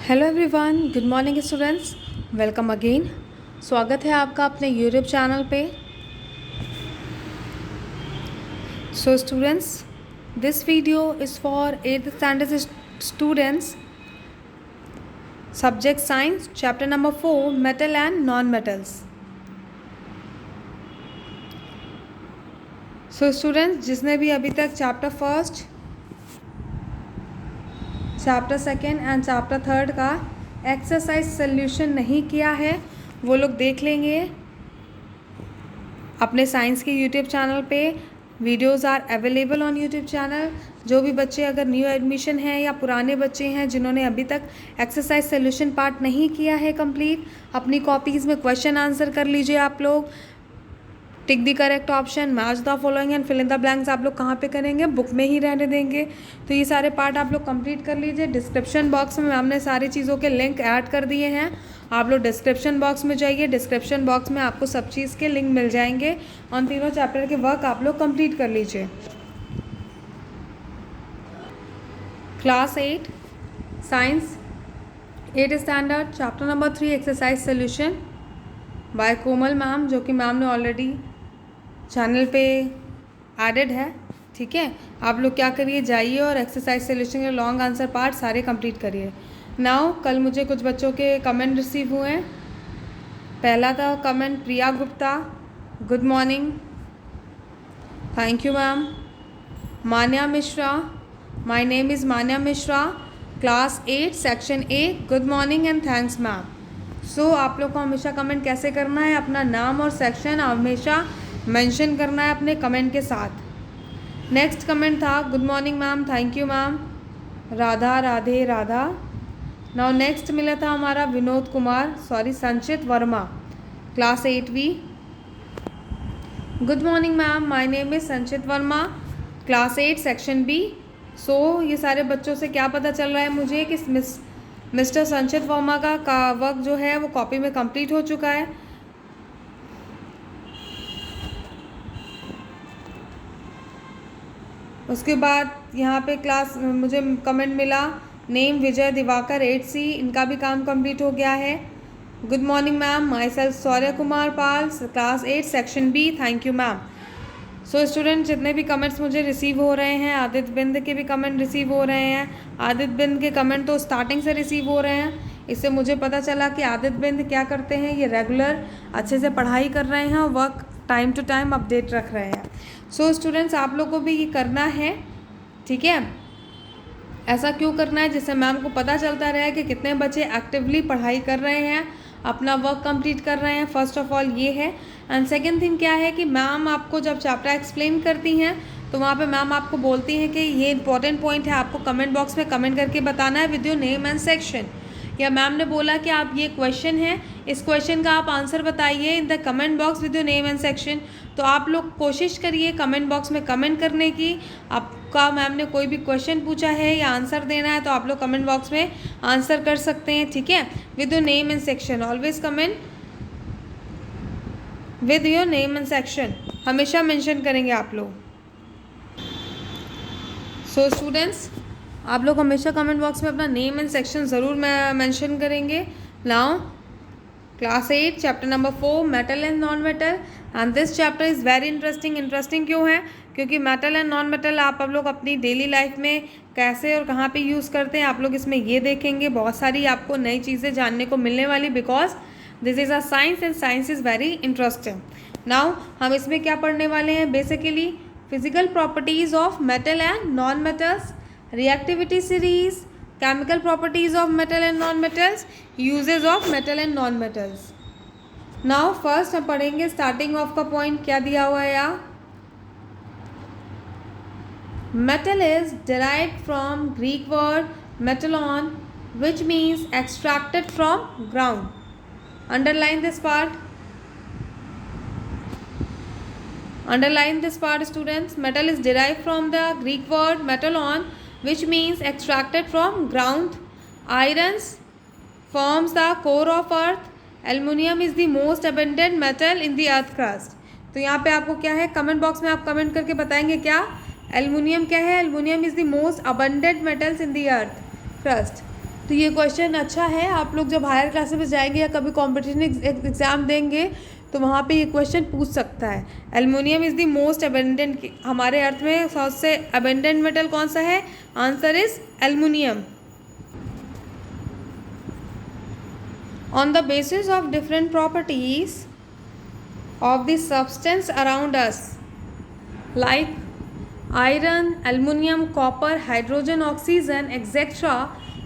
Hello everyone, good morning students, welcome again. स्वागत है आपका अपने यूट्यूब चैनल पे। So students, this video is for 8th standard students, subject science, chapter number 4, metal and non metals. So students, जिसने भी अभी तक chapter first, chapter second and chapter third का एक्सरसाइज सॉल्यूशन नहीं किया है वो लोग देख लेंगे अपने साइंस के यूट्यूब चैनल पे। Videos are available on YouTube channel. जो भी बच्चे अगर न्यू एडमिशन हैं या पुराने बच्चे हैं जिन्होंने अभी तक एक्सरसाइज सॉल्यूशन पार्ट नहीं किया है कंप्लीट, अपनी कॉपीज़ में क्वेश्चन आंसर कर लीजिए आप लोग। Tick the correct option, match the following and fill in the blanks आप लोग कहाँ पे करेंगे, बुक में ही रहने देंगे। तो ये सारे पार्ट आप लोग कंप्लीट कर लीजिए। डिस्क्रिप्शन बॉक्स में हमने सारी चीज़ों के लिंक ऐड कर दिए हैं। आप लोग डिस्क्रिप्शन बॉक्स में जाइए, डिस्क्रिप्शन बॉक्स में आपको सब चीज़ के लिंक मिल जाएंगे। उन तीनों चैप्टर के वर्क आप लोग कंप्लीट कर लीजिए। Class 8 science 8th standard, chapter number 3, exercise solution bye कोमल मैम, जो कि मैम ने ऑलरेडी चैनल पे एडेड है। ठीक है, आप लोग क्या करिए, जाइए और एक्सरसाइज सोल्यूशन के लॉन्ग आंसर पार्ट सारे कंप्लीट करिए। नाउ कल मुझे कुछ बच्चों के कमेंट रिसीव हुए हैं। पहला था comment Priya Gupta, good morning, thank you ma'am. Manya Mishra, my name is Manya Mishra, class 8 section A, good morning and thanks ma'am. So आप लोग को हमेशा कमेंट कैसे करना है, अपना नाम और सेक्शन हमेशा मेंशन करना है अपने कमेंट के साथ। नेक्स्ट कमेंट था good morning ma'am, thank you ma'am, Radha Radhe Radha. Now next मिला था हमारा विनोद कुमार, संचित Verma, class 8V, good morning ma'am, my name is संचित वर्मा, क्लास 8 सेक्शन B। सो ये सारे बच्चों से क्या पता चल रहा है मुझे कि मिस्टर संचित वर्मा का वर्क जो है वो कॉपी में कंप्लीट हो चुका है। उसके बाद यहाँ पे क्लास मुझे कमेंट मिला नेम विजय दिवाकर 8C, इनका भी काम कंप्लीट हो गया है। Good morning ma'am, myself Saurya Kumar Pal, class 8 section B, thank you ma'am. So student, जितने भी कमेंट्स मुझे रिसीव हो रहे हैं, आदित्य बिंद के भी कमेंट रिसीव हो रहे हैं। आदित्य बिंद के कमेंट तो स्टार्टिंग से रिसीव हो रहे हैं। इससे मुझे पता चला कि आदित्य बिंद क्या करते हैं, ये रेगुलर अच्छे से पढ़ाई कर रहे हैं और work time to time update रख रहे हैं। सो स्टूडेंट्स, आप लोग को भी ये करना है, ठीक है। ऐसा क्यों करना है, जिससे मैम को पता चलता रहे कि कितने बच्चे एक्टिवली पढ़ाई कर रहे हैं, अपना वर्क कंप्लीट कर रहे हैं। फर्स्ट ऑफ ऑल ये है। एंड सेकंड थिंग क्या है कि मैम आपको जब चैप्टर एक्सप्लेन करती हैं तो वहाँ पे मैम आपको बोलती हैं कि ये इंपॉर्टेंट पॉइंट है, आपको कमेंट बॉक्स में कमेंट करके बताना है with your name and section. या मैम ने बोला कि आप ये क्वेश्चन है, इस क्वेश्चन का आप आंसर बताइए in the comment box with your name and section. तो आप लोग कोशिश करिए कमेंट बॉक्स में कमेंट करने की। आपका मैम ने कोई भी क्वेश्चन पूछा है या आंसर देना है तो आप लोग कमेंट बॉक्स में आंसर कर सकते हैं, ठीक है, with your name and section. Always comment with your name and section, हमेशा मेंशन करेंगे आप लोग। सो स्टूडेंट्स, आप लोग हमेशा कमेंट बॉक्स में अपना नेम एंड सेक्शन ज़रूर मेंशन करेंगे। Now class 8 chapter number 4, metal and non metal, and this chapter is very interesting. Interesting क्यों है, क्योंकि मेटल एंड नॉन मेटल आप लोग अपनी डेली लाइफ में कैसे और कहाँ पे यूज़ करते हैं आप लोग इसमें ये देखेंगे। बहुत सारी आपको नई चीज़ें जानने को मिलने वाली, because this is a science and science is very interesting. Now हम इसमें क्या पढ़ने वाले हैं, basically physical properties of metal and non metals, reactivity series, chemical properties of metal and non-metals, uses of metal and non-metals. Now first हम पढ़ेंगे starting of का point क्या दिया हुआ है यहाँ। Metal is derived from Greek word metallon, which means extracted from ground. Underline this part. Underline this part, students. Metal is derived from the Greek word metallon, which means extracted from ground. Iron forms the core of earth. Aluminium is the most abundant metal in the earth crust. तो यहाँ पे आपको क्या है, comment box में आप comment करके बताएंगे क्या एल्युमिनियम क्या है। Aluminium is the most abundant metals in the earth crust. तो ये क्वेश्चन अच्छा है, आप लोग जब हायर क्लासेस में जाएंगे या कभी कॉम्पिटिशन एग्जाम देंगे तो वहाँ पे ये क्वेश्चन पूछ सकता है। Aluminium is the most abundant, हमारे अर्थ में सबसे अबेंडेंट मेटल कौन सा है? Answer is aluminium. On the basis of different properties of the substance around us like iron, aluminum, copper, hydrogen, oxygen, etc.,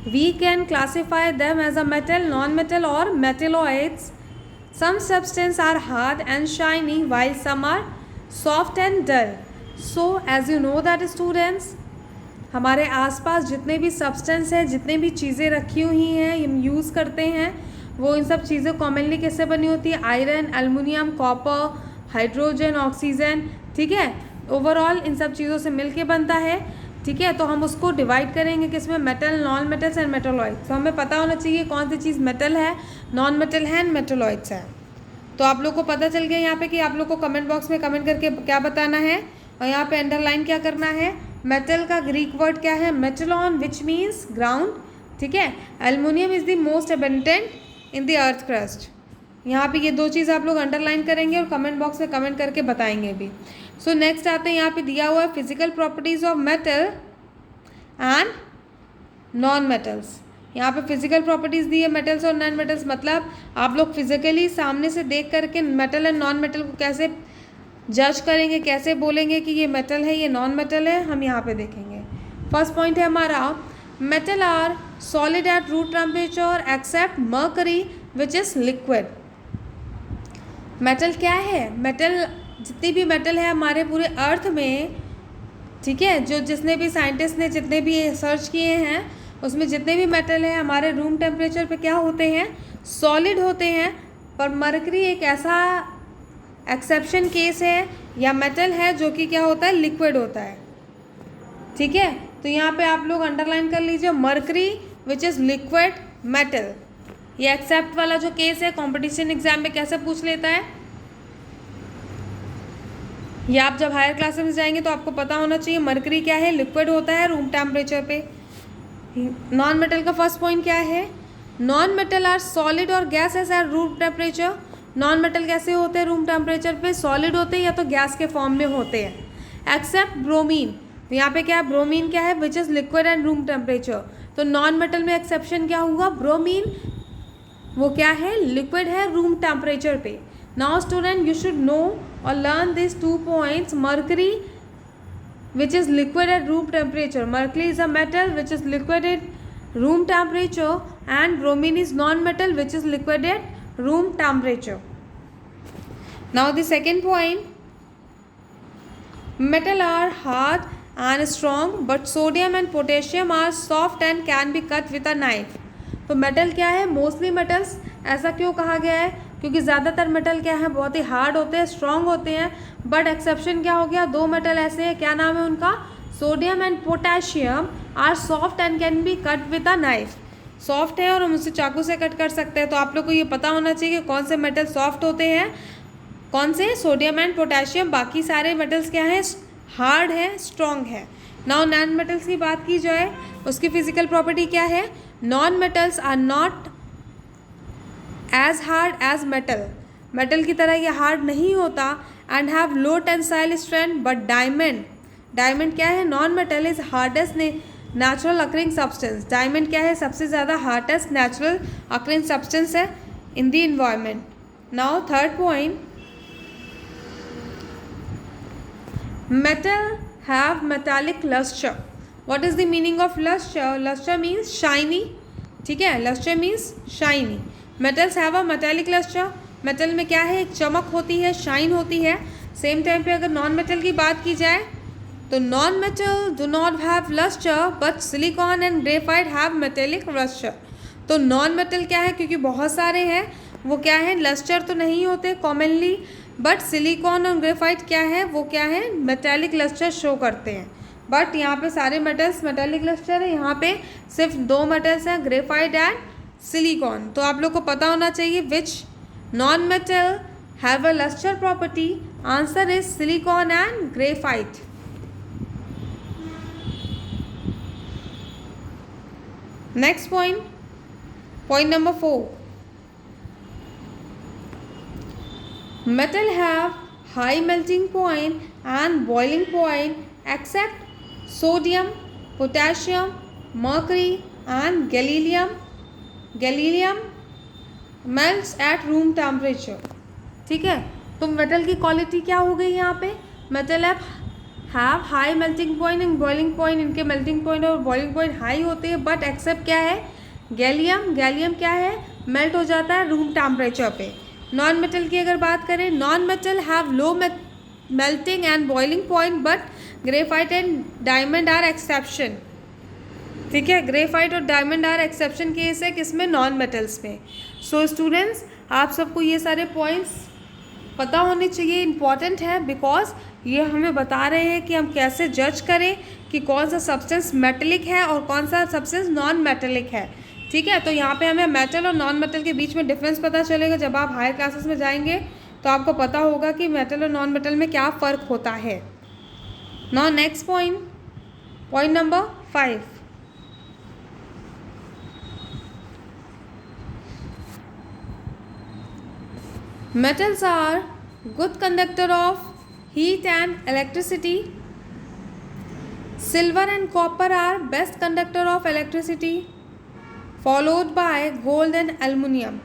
we can classify them as a metal, non-metal or metalloids. Some substances are hard and shiny while some are soft and dull. So as you know that students, हमारे आसपास जितने भी substance है, जितने भी चीज़ें रखी हुई हैं, हम यूज़ करते हैं, वो इन सब चीज़ें कॉमनली किससे बनी होती है? Iron, aluminium, copper, hydrogen, oxygen, ठीक है, ओवरऑल इन सब चीज़ों से मिलके बनता है, ठीक है। तो हम उसको डिवाइड करेंगे किसमें? Metal, non metals and metalloids. तो हमें पता होना चाहिए कौन सी चीज़ मेटल है, नॉन मेटल है एंड मेटलॉइड्स है। तो आप लोग को पता चल गया यहाँ पे कि आप लोग को कमेंट बॉक्स में कमेंट करके क्या बताना है, और यहाँ पे अंडरलाइन क्या करना है? मेटल का ग्रीक वर्ड क्या है? मेटलॉन, विच मीन्स ग्राउंड, ठीक है। Aluminium is the most abundant in the earth crust. यहाँ पे ये दो चीज़ आप लोग अंडरलाइन करेंगे और कमेंट बॉक्स में कमेंट करके बताएंगे भी। सो नेक्स्ट आते हैं, यहाँ पे दिया हुआ है physical properties of metal and non metals. यहाँ पे फिजिकल प्रॉपर्टीज दी है मेटल्स और नॉन मेटल्स, मतलब आप लोग फिजिकली सामने से देख करके मेटल एंड नॉन मेटल को कैसे जज करेंगे, कैसे बोलेंगे कि ये मेटल है, ये नॉन मेटल है, हम यहाँ पे देखेंगे। फर्स्ट पॉइंट है हमारा, metal are solid at room temperature except mercury which is liquid. Metal क्या है? मेटल, जितनी भी मेटल है हमारे पूरे अर्थ में, ठीक है, जो जिसने भी साइंटिस्ट ने जितने भी सर्च किए हैं उसमें जितने भी मेटल है हमारे रूम टेम्परेचर पे क्या होते हैं? सॉलिड होते हैं। पर मरकरी एक ऐसा एक्सेप्शन केस है या मेटल है जो कि क्या होता है? लिक्विड होता है, ठीक है। तो यहाँ पे आप लोग अंडरलाइन कर लीजिए, mercury which is liquid metal. ये एक्सेप्ट वाला जो केस है कंपटीशन एग्जाम में कैसे पूछ लेता है, ये आप जब हायर क्लासेस में जाएंगे तो आपको पता होना चाहिए। मरकरी क्या है? लिक्विड होता है रूम टेम्परेचर पे। नॉन मेटल का फर्स्ट पॉइंट क्या है? नॉन मेटल आर सॉलिड और gases at room temperature. Non metal कैसे होते हैं रूम टेम्परेचर पे? सॉलिड होते हैं या तो गैस के फॉर्म में होते हैं। एक्सेप्ट ब्रोमीन, तो यहाँ पे क्या है? ब्रोमीन क्या है? विच is liquid and room temperature. तो नॉन मेटल में एक्सेप्शन क्या हुआ? ब्रोमीन, वो क्या है? लिक्विड है रूम टेम्परेचर पे। Now student you should no or learn these 2 points. Mercury which is liquid at room temperature, mercury is a metal which is liquid at room temperature, and bromine is non-metal which is liquid at room temperature. Now the second point, metal are hard and strong but sodium and potassium are soft and can be cut with a knife. तो metal क्या है? Mostly metals, ऐसा क्यों कहा गया है? क्योंकि ज़्यादातर मेटल क्या है? बहुत ही हार्ड होते हैं, स्ट्रॉन्ग होते हैं। बट एक्सेप्शन क्या हो गया? 2 मेटल ऐसे हैं, क्या नाम है उनका? Sodium and potassium are soft and can be cut with a knife. Soft है और हम उसे चाकू से कट कर सकते हैं। तो आप लोग को ये पता होना चाहिए कि कौन से मेटल सॉफ्ट होते हैं, कौन से? Sodium and potassium. बाकी सारे मेटल्स क्या हैं? हार्ड है, स्ट्रॉन्ग है। नाउ नॉन मेटल्स की बात की जाए, उसकी फिजिकल प्रॉपर्टी क्या है? Non metals are not as hard as metal. Metal की तरह ये हार्ड नहीं होता and have low tensile strength. But diamond, diamond क्या है? Non metal is hardest natural occurring substance. Diamond क्या है? सबसे ज़्यादा हार्डेस्ट नेचुरल अकरिंग सब्सटेंस है in the environment. Now third point, metal have metallic luster. What is the meaning of luster? Luster means shiny, ठीक है, luster means shiny. Metals have a metallic luster. metal में क्या है? एक चमक होती है, शाइन होती है। सेम टाइम पे अगर नॉन मेटल की बात की जाए तो non metal do not have lustre but silicon and graphite have metallic lustre. तो नॉन मेटल क्या है? क्योंकि बहुत सारे हैं, वो क्या है? लस्टर तो नहीं होते कॉमनली, बट सिलिकॉन और ग्रेफाइट क्या है? वो क्या है? मेटेलिक लस्टर शो करते हैं। बट यहाँ पे सारे मेटल्स मेटेलिक लस्टर है, यहाँ पे सिर्फ 2 मेटल्स हैं, ग्रेफाइट एंड सिलिकॉन। तो आप लोग को पता होना चाहिए which non metal have a lustre property. Answer is silicon and graphite. Next point, point number 4. Metal have high melting point and boiling point except sodium, potassium, mercury and gallium. Gallium melts at room temperature. ठीक है, तो metal की quality क्या हो गई यहाँ पे? Metal have high melting point and boiling point. इनके मेल्टिंग पॉइंट और बॉइलिंग पॉइंट हाई होते हैं, बट एक्सेप्ट क्या है? गैलियम. गैलियम क्या है? मेल्ट हो जाता है रूम टेम्परेचर पे. नॉन मेटल की अगर बात करें, non metal have low melting and boiling point, but graphite and diamond are exception. ठीक है, ग्रेफाइट और डायमंड आर एक्सेप्शन केस है किसमें? नॉन मेटल्स में. सो स्टूडेंट्स, आप सबको ये सारे पॉइंट्स पता होने चाहिए, इम्पॉर्टेंट है, बिकॉज ये हमें बता रहे हैं कि हम कैसे जज करें कि कौन सा सब्सटेंस मेटेलिक है और कौन सा सब्सटेंस नॉन मेटेलिक है. ठीक है, तो यहाँ पे हमें मेटल और नॉन मेटल के बीच में डिफरेंस पता चलेगा. जब आप हायर क्लासेस में जाएंगे तो आपको पता होगा कि मेटल और नॉन मेटल में क्या फ़र्क होता है. Now next point, point number 5. Metals are good conductor of heat and electricity. Silver and copper are best conductor of electricity, followed by gold and aluminium.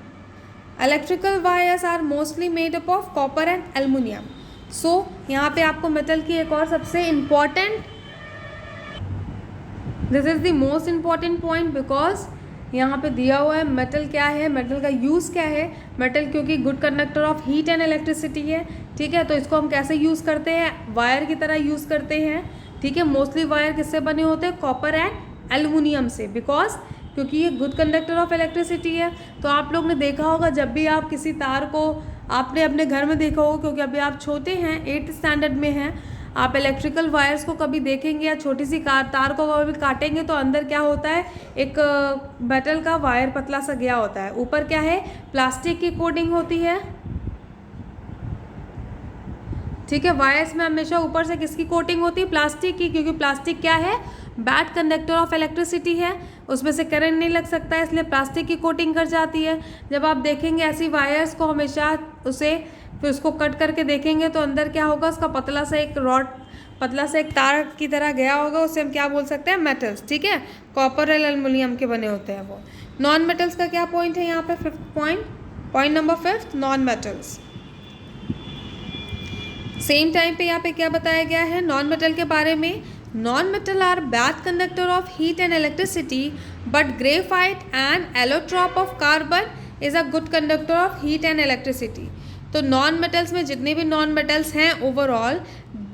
Electrical wires are mostly made up of copper and aluminium. So यहाँ पे आपको metal की एक और सबसे important, this is the most important point, because यहाँ पे दिया हुआ है मेटल क्या है, मेटल का यूज़ क्या है. मेटल क्योंकि good conductor of heat and electricity है. ठीक है, तो इसको हम कैसे यूज़ करते हैं? वायर की तरह यूज़ करते हैं. ठीक है, मोस्टली वायर किससे बने होते हैं? कॉपर एंड एल्युमिनियम से, बिकॉज क्योंकि ये गुड कंडक्टर ऑफ इलेक्ट्रिसिटी है. तो आप लोग ने देखा होगा, जब भी आप किसी तार को, आपने अपने घर में देखा होगा, क्योंकि अभी आप छोटे हैं, 8th स्टैंडर्ड में हैं, आप इलेक्ट्रिकल वायर्स को कभी देखेंगे या छोटी सी तार को कभी काटेंगे तो अंदर क्या होता है? एक मेटल का वायर पतला सा गया होता है. ऊपर क्या है? प्लास्टिक की कोटिंग होती है. ठीक है, वायर्स में हमेशा ऊपर से किसकी कोटिंग होती है? प्लास्टिक की, क्योंकि प्लास्टिक क्या है? बैड कंडक्टर ऑफ इलेक्ट्रिसिटी है, उसमें से करंट नहीं लग सकता है, इसलिए प्लास्टिक की कोटिंग कर जाती है. जब आप देखेंगे ऐसी वायर्स को, हमेशा उसे फिर उसको कट करके देखेंगे तो अंदर क्या होगा? उसका पतला सा एक रॉड, पतला सा एक तार की तरह गया होगा, उसे हम क्या बोल सकते हैं? मेटल्स. ठीक है, कॉपर और एल्युमिनियम के बने होते हैं वो. नॉन मेटल्स का क्या पॉइंट है यहाँ पे? 5th point, point number 5, non metals. Same time पे यहाँ पे क्या बताया गया है नॉन मेटल के बारे में? Non metal are bad conductor of heat and electricity, but graphite and allotrope of carbon is a good conductor of heat and electricity. तो नॉन मेटल्स में जितने भी नॉन मेटल्स हैं overall,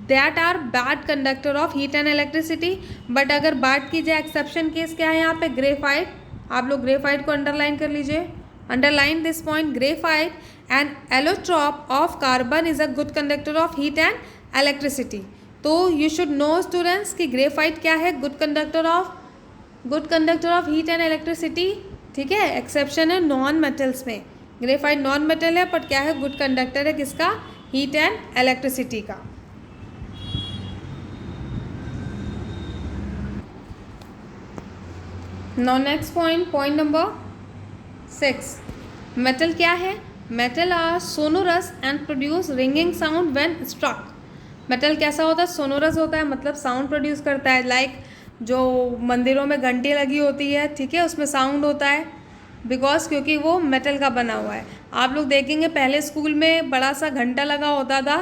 that are bad conductor of heat and electricity. But अगर बात की जाए exception case क्या है यहाँ पे? ग्रेफाइट. आप लोग ग्रेफाइट को अंडरलाइन कर लीजिए, underline this point. Graphite and allotrope of carbon is a good conductor of heat and electricity. तो यू शुड नो स्टूडेंट्स कि ग्रेफाइट क्या है? Good conductor of heat and electricity. ठीक है, एक्सेप्शन है नॉन मेटल्स में. ग्रेफाइट नॉन मेटल है, but क्या है? गुड कंडक्टर है किसका? हीट एंड इलेक्ट्रिसिटी का. Now next point, point number 6. Metal क्या है? Metal are sonorous and produce ringing sound when struck. Metal कैसा होता है? सोनोरस होता है, मतलब साउंड प्रोड्यूस करता है. लाइक जो मंदिरों में घंटी लगी होती है, ठीक है, उसमें साउंड होता है, बिकॉज क्योंकि वो मेटल का बना हुआ है. आप लोग देखेंगे पहले स्कूल में बड़ा सा घंटा लगा होता था,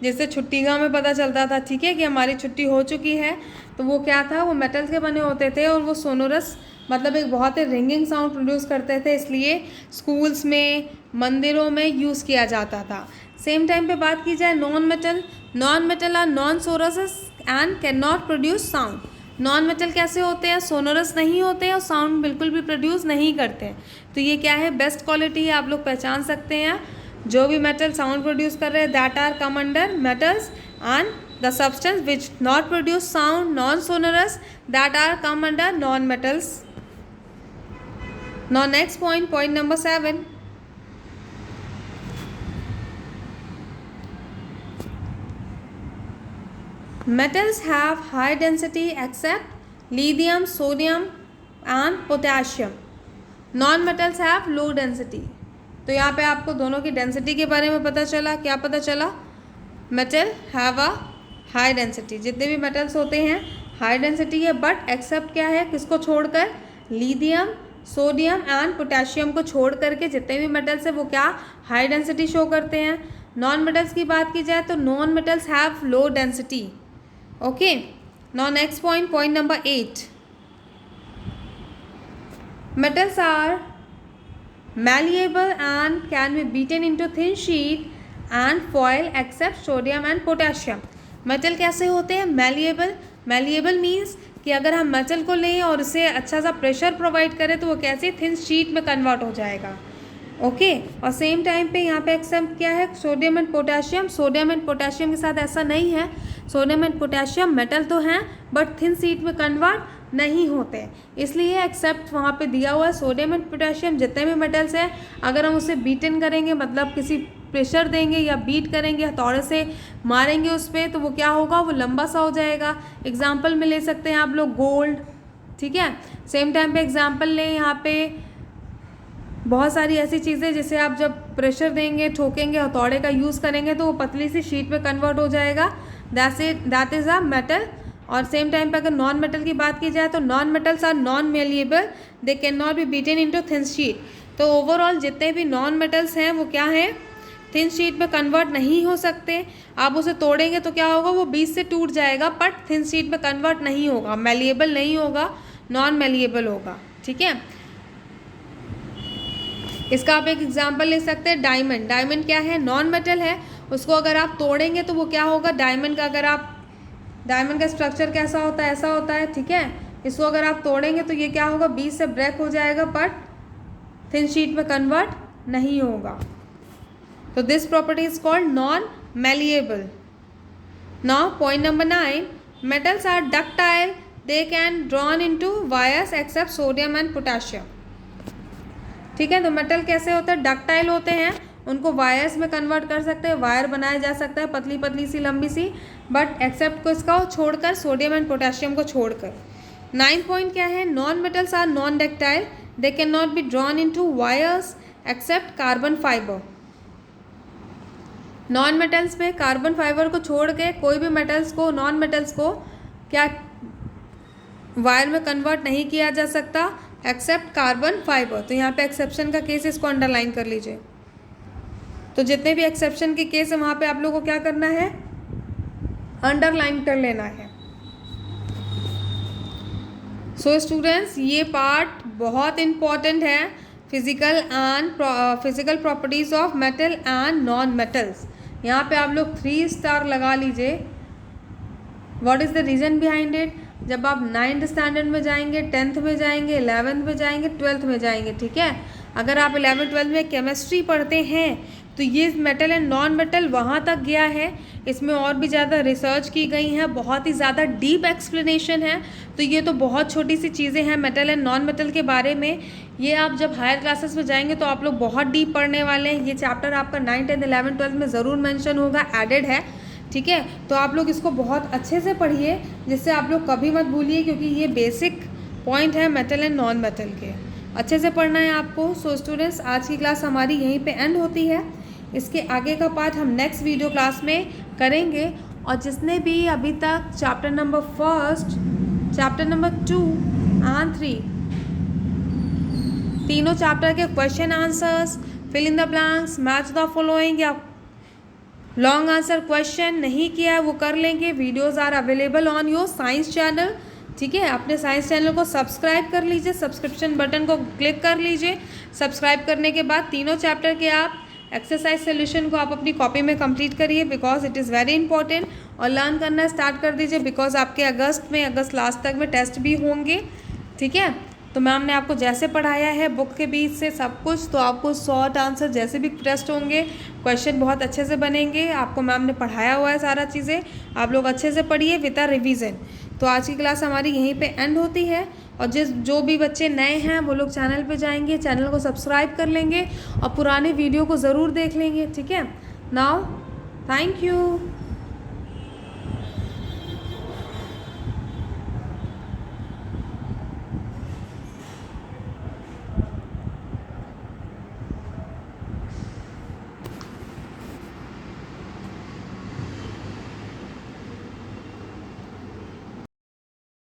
जिससे छुट्टी का हमें पता चलता था, ठीक है, कि हमारी छुट्टी हो चुकी है. तो वो क्या था? वो मेटल के बने होते थे, और वो सोनोरस मतलब एक बहुत ही रिंगिंग साउंड प्रोड्यूस करते थे, इसलिए स्कूल्स में, मंदिरों में यूज़ किया जाता था. सेम टाइम पे बात की जाए non metal are non sonorous and can not produce sound. Non metal कैसे होते हैं? सोनोरस नहीं होते हैं और साउंड बिल्कुल भी प्रोड्यूस नहीं करते हैं. तो ये क्या है? बेस्ट क्वालिटी है, आप लोग पहचान सकते हैं. जो भी मेटल साउंड प्रोड्यूस कर रहे हैं, that are come under metals, and the substance which not produce sound, non sonorous, that are come under non metals. Now next point, point number 7. Metals have high density except lithium, sodium, and potassium. Non metals have low density. तो यहाँ पे आपको दोनों की density के बारे में पता चला। क्या पता चला? Metal have a high density. जितने भी मेटल्स होते हैं हाई डेंसिटी है, बट एक्सेप्ट क्या है, किसको छोड़कर? लिथियम, सोडियम एंड पोटेशियम को छोड़ करके जितने भी मेटल्स है वो क्या? हाई डेंसिटी शो करते हैं। नॉन मेटल्स की बात की जाए तो non metals have low density. Okay, now next point number 8। Metals are malleable and can be beaten into thin sheet and foil except sodium and potassium। Metal कैसे होते हैं? malleable। malleable मीन्स कि अगर हम मेटल को लें और उसे अच्छा सा प्रेशर प्रोवाइड करें तो वो कैसे? थिन शीट में कन्वर्ट हो जाएगा। ओके, और सेम टाइम पे यहाँ पे एक्सेप्ट क्या है? Sodium and potassium. Sodium and potassium के साथ ऐसा नहीं है। सोडियम एंड पोटेशियम मेटल तो हैं बट थिन शीट में कन्वर्ट नहीं होते, इसलिए एक्सेप्ट वहाँ पे दिया हुआ है। सोडियम एंड पोटेशियम जितने भी मेटल्स हैं अगर हम उसे बीटन करेंगे, मतलब किसी प्रेशर देंगे या बीट करेंगे, हथौड़े से मारेंगे उस पर, तो वो क्या होगा? वो लंबा सा हो जाएगा। एग्जाम्पल में ले सकते हैं आप लोग गोल्ड, ठीक है। सेम टाइम पे एग्जाम्पल लें यहाँ पे बहुत सारी ऐसी चीज़ें जिसे आप जब प्रेशर देंगे, ठोकेंगे, हथौड़े का यूज़ करेंगे तो वो पतली सी शीट में कन्वर्ट हो जाएगा। That is a metal. और सेम टाइम पे अगर नॉन मेटल की बात की जाए तो non metals are non malleable, they can not be beaten into thin sheet. तो ओवरऑल जितने भी नॉन मेटल्स हैं वो क्या हैं? थिन शीट में कन्वर्ट नहीं हो सकते। आप उसे तोड़ेंगे तो क्या होगा? वो बीच से टूट जाएगा, बट थिन शीट में कन्वर्ट नहीं होगा, मेलिएबल नहीं होगा, नॉन मेलिएबल होगा, ठीक है। इसका आप एक एग्जाम्पल ले सकते हैं डायमंड। डायमंड क्या है? नॉन मेटल है। उसको अगर आप तोड़ेंगे तो वो क्या होगा? डायमंड का अगर आप डायमंड का स्ट्रक्चर कैसा होता है? ऐसा होता है, ठीक है। इसको अगर आप तोड़ेंगे तो ये क्या होगा? बीच से ब्रेक हो जाएगा, बट थिन शीट में कन्वर्ट नहीं होगा। तो this property is called non malleable. Now point number 9, metals are ductile, they can drawn into wires except sodium and potassium. ठीक है, तो मेटल कैसे होते हैं? डक्टाइल होते हैं, उनको वायर्स में कन्वर्ट कर सकते हैं, वायर बनाया जा सकता है पतली पतली सी लंबी सी, बट एक्सेप्ट को इसका छोड़कर, सोडियम एंड पोटेशियम को छोड़कर। 9 पॉइंट क्या है? Non metals are non ductile, they can not be drawn into wires except carbon fibre. Non metals में कार्बन फाइबर को छोड़ के कोई भी मेटल्स को, नॉन मेटल्स को क्या वायर में कन्वर्ट नहीं किया जा सकता एक्सेप्ट कार्बन फाइबर। तो यहाँ पे एक्सेप्शन का केस, इसको अंडरलाइन कर लीजिए। तो जितने भी एक्सेप्शन के केस है वहाँ पे आप लोगों को क्या करना है? अंडरलाइन कर लेना है। सो स्टूडेंट्स, ये पार्ट बहुत इम्पॉर्टेंट है, physical properties of metal and non metals. यहाँ पे आप लोग 3 स्टार लगा लीजिए। What is the reason behind it? जब आप 9th स्टैंडर्ड में जाएंगे, 10th में जाएंगे, 11th में जाएंगे, 12th में जाएंगे, ठीक है। अगर आप 11th 12th में केमिस्ट्री पढ़ते हैं तो ये मेटल एंड नॉन मेटल वहाँ तक गया है। इसमें और भी ज़्यादा रिसर्च की गई है, बहुत ही ज़्यादा डीप एक्सप्लेनेशन है। तो ये तो बहुत छोटी सी चीज़ें हैं मेटल एंड नॉन मेटल के बारे में। ये आप जब हायर क्लासेस में जाएंगे तो आप लोग बहुत डीप पढ़ने वाले हैं। ये चैप्टर आपका 9th 10th 11th 12th में ज़रूर मेंशन होगा, एडेड है, ठीक है। तो आप लोग इसको बहुत अच्छे से पढ़िए, जिससे आप लोग कभी मत भूलिए, क्योंकि ये बेसिक पॉइंट है मेटल एंड नॉन मेटल के। अच्छे से पढ़ना है आपको। सो स्टूडेंट्स, आज की क्लास हमारी यहीं पे एंड होती है। इसके आगे का पार्ट हम नेक्स्ट वीडियो क्लास में करेंगे। और जिसने भी अभी तक chapter number 1, chapter number 2 and 3 तीनों चैप्टर के question answers, fill in the blanks, match the following या लॉन्ग आंसर क्वेश्चन नहीं किया है वो कर लेंगे। Videos are available on your science channel, ठीक है। अपने साइंस चैनल को सब्सक्राइब कर लीजिए, सब्सक्रिप्शन बटन को क्लिक कर लीजिए। सब्सक्राइब करने के बाद तीनों चैप्टर के आप एक्सरसाइज सोल्यूशन को आप अपनी कॉपी में कंप्लीट करिए, because it is very important. और लर्न करना स्टार्ट कर दीजिए, बिकॉज आपके अगस्त लास्ट तक में टेस्ट भी होंगे, ठीक है। तो मैम ने आपको जैसे पढ़ाया है बुक के बीच से सब कुछ, तो आपको शॉर्ट आंसर जैसे भी टेस्ट होंगे, क्वेश्चन बहुत अच्छे से बनेंगे। आपको मैम ने पढ़ाया हुआ है सारा चीज़ें, आप लोग अच्छे से पढ़िए विद अ रिवीजन। तो आज की क्लास हमारी यहीं पे एंड होती है। और जो भी बच्चे नए हैं वो लोग चैनल पे जाएंगे, चैनल को सब्सक्राइब कर लेंगे और पुराने वीडियो को ज़रूर देख लेंगे, ठीक है। Now thank you.